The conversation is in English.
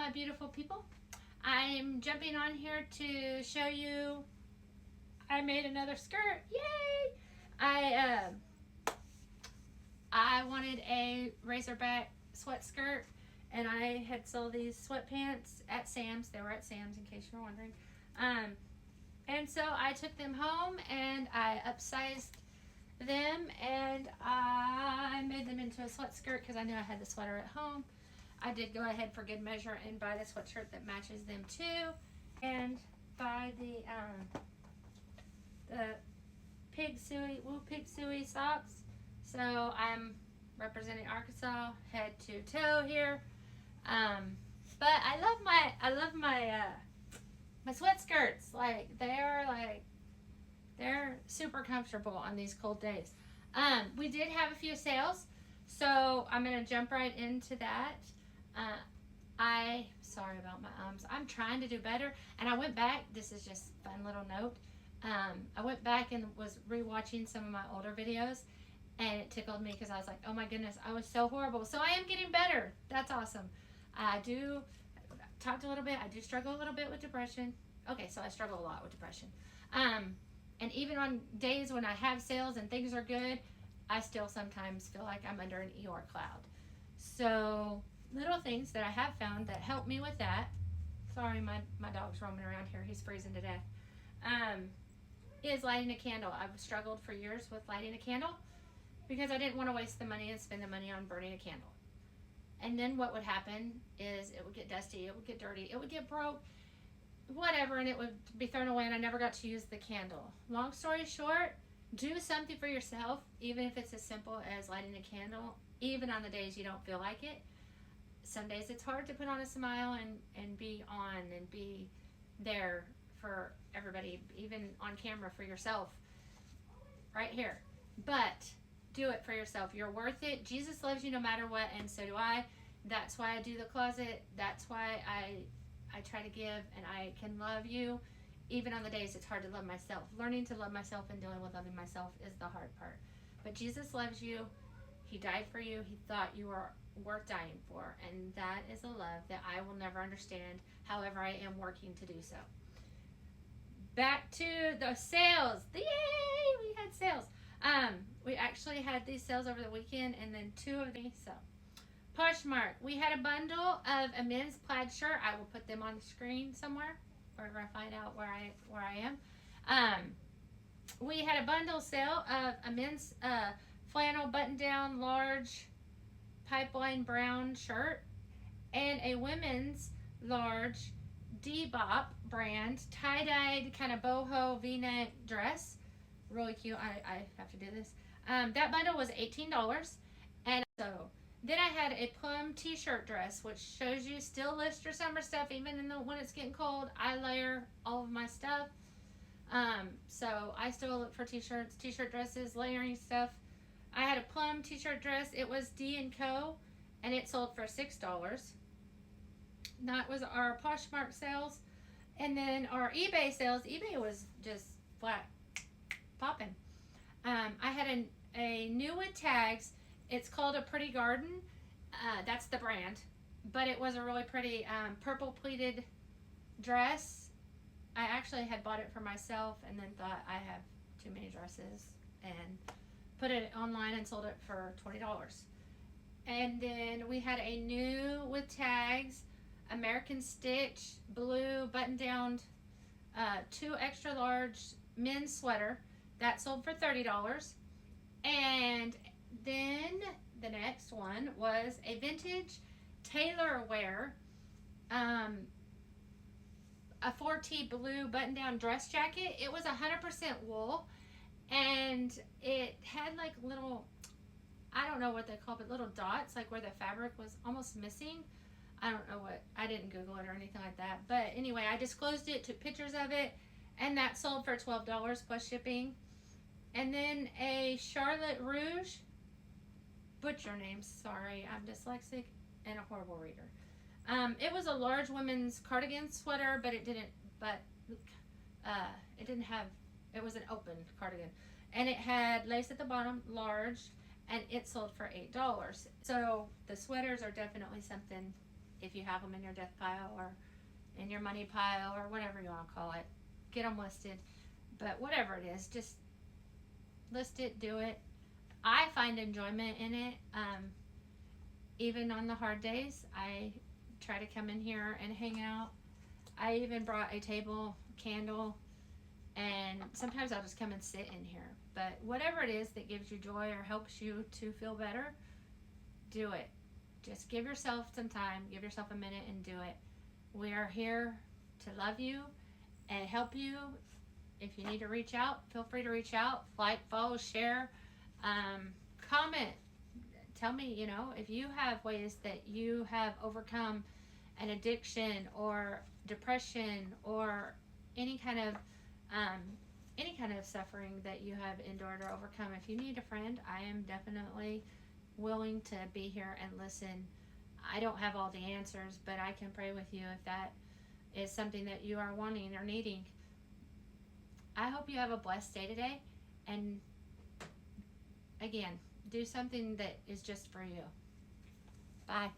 my beautiful people. I'm jumping on here to show you I made another skirt. Yay! I wanted a razorback sweat skirt, and I had sold these sweatpants at Sam's. They were at Sam's, in case you were wondering. Um, and so I took them home and I upsized them, and I made them into a sweat skirt because I knew I had the sweater at home. I did go ahead for good measure and buy the sweatshirt that matches them too, and buy the Pig Suey socks. So I'm representing Arkansas head to toe here. But I love my sweat skirts. They're super comfortable on these cold days. We did have a few sales, so I'm gonna jump right into that. Sorry about my ums. I'm trying to do better, and I went back. This is just a fun little note. I went back and was rewatching some of my older videos, and it tickled me because I was like, oh my goodness, I was so horrible. So I am getting better. That's awesome. I do talked a little bit. I do struggle a little bit with depression. Okay, so I struggle a lot with depression. And even on days when I have sales and things are good, I still sometimes feel like I'm under an Eeyore cloud. So little things that I have found that help me with that. Sorry, my dog's roaming around here. He's freezing to death. Is lighting a candle. I've struggled for years with lighting a candle because I didn't want to waste the money and spend the money on burning a candle. And then what would happen is it would get dusty, it would get dirty, it would get broke, whatever, and it would be thrown away, and I never got to use the candle. Long story short, do something for yourself, even if it's as simple as lighting a candle, even on the days you don't feel like it. Some days it's hard to put on a smile and be on and be there for everybody, even on camera for yourself, right here. But do it for yourself. You're worth it. Jesus loves you no matter what, and so do I. That's why I do the closet. That's why I try to give, and I can love you even on the days it's hard to love myself. Learning to love myself and dealing with loving myself is the hard part. But Jesus loves you. He died for you. He thought you were worth dying for, and that is a love that I will never understand. However, I am working to do so. Back to the sales. Yay! We had sales. We actually had these sales over the weekend, and then two of these. So, Poshmark. We had a bundle of a men's plaid shirt. I will put them on the screen somewhere, wherever I find out where I am. We had a bundle sale of a men's flannel button-down large pipeline brown shirt and a women's large D-Bop brand tie-dyed kind of boho v-neck dress. Really cute. I have to do this. That bundle was $18. And so then I had a plum t-shirt dress, which shows you still list your summer stuff even when it's getting cold. I layer all of my stuff. So I still look for t-shirts, t-shirt dresses, layering stuff. I had a plum t-shirt dress. It was D&Co, and it sold for $6. That was our Poshmark sales. And then our eBay sales. eBay was just flat popping. I had a new with tags. It's called a Pretty Garden. That's the brand. But it was a really pretty purple pleated dress. I actually had bought it for myself and then thought I have too many dresses and put it online and sold it for $20. And then we had a new with tags American Stitch blue button-down 2 extra large men's sweater that sold for $30. And then the next one was a vintage tailor wear a 4T blue button-down dress jacket. It was 100% wool, and it had like little, I don't know what they call it, little dots, like where the fabric was almost missing. I don't know what, I didn't Google it or anything like that. But anyway, I disclosed it, took pictures of it, and that sold for $12 plus shipping. And then a Charlotte Rouge, butcher names, sorry, I'm dyslexic and a horrible reader. It was a large women's cardigan sweater, but it didn't have, it was an open cardigan. And it had lace at the bottom, large, and it sold for $8. So the sweaters are definitely something if you have them in your death pile or in your money pile or whatever you want to call it. Get them listed. But whatever it is, just list it, do it. I find enjoyment in it. Even on the hard days, I try to come in here and hang out. I even brought a table, candle, and sometimes I'll just come and sit in here. But whatever it is that gives you joy or helps you to feel better, do it. Just give yourself some time, give yourself a minute and do it. We are here to love you and help you. If you need to reach out, feel free to reach out. Like, follow, share, comment. Tell me, if you have ways that you have overcome an addiction or depression or any kind of suffering that you have endured or overcome. If you need a friend, I am definitely willing to be here and listen. I don't have all the answers, but I can pray with you if that is something that you are wanting or needing. I hope you have a blessed day today, and again, do something that is just for you. Bye.